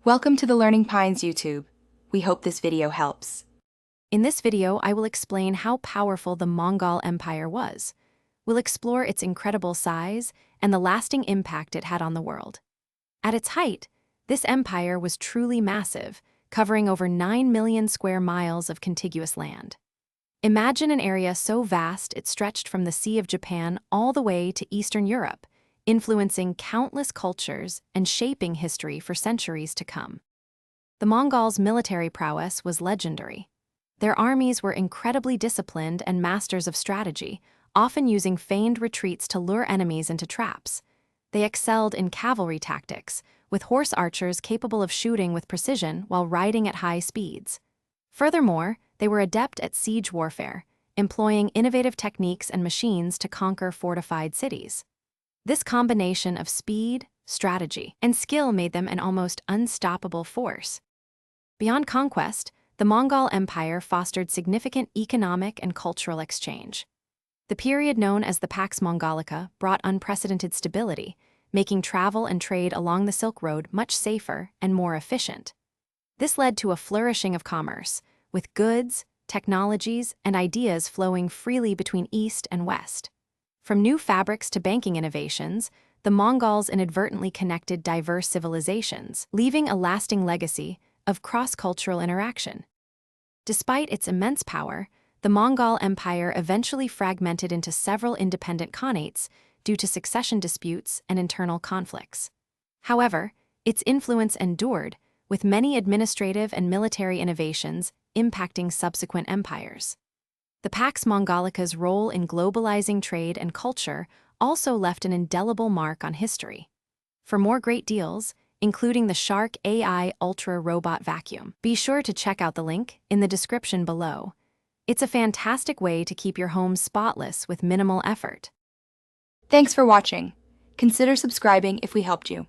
Welcome to the Learning Pines YouTube. We hope this video helps. In this video, I will explain how powerful the Mongol Empire was. We'll explore its incredible size and the lasting impact it had on the world. At its height, this empire was truly massive, covering over 9 million square miles of contiguous land. Imagine an area so vast it stretched from the Sea of Japan all the way to Eastern Europe, influencing countless cultures and shaping history for centuries to come. The Mongols' military prowess was legendary. Their armies were incredibly disciplined and masters of strategy, often using feigned retreats to lure enemies into traps. They excelled in cavalry tactics, with horse archers capable of shooting with precision while riding at high speeds. Furthermore, they were adept at siege warfare, employing innovative techniques and machines to conquer fortified cities. This combination of speed, strategy, and skill made them an almost unstoppable force. Beyond conquest, the Mongol Empire fostered significant economic and cultural exchange. The period known as the Pax Mongolica brought unprecedented stability, making travel and trade along the Silk Road much safer and more efficient. This led to a flourishing of commerce, with goods, technologies, and ideas flowing freely between East and West. From new fabrics to banking innovations, the Mongols inadvertently connected diverse civilizations, leaving a lasting legacy of cross-cultural interaction. Despite its immense power, the Mongol Empire eventually fragmented into several independent khanates due to succession disputes and internal conflicts. However, its influence endured, with many administrative and military innovations impacting subsequent empires. The Pax Mongolica's role in globalizing trade and culture also left an indelible mark on history. For more great deals, including the Shark AI Ultra Robot Vacuum, be sure to check out the link in the description below. It's a fantastic way to keep your home spotless with minimal effort. Thanks for watching. Consider subscribing if we helped you.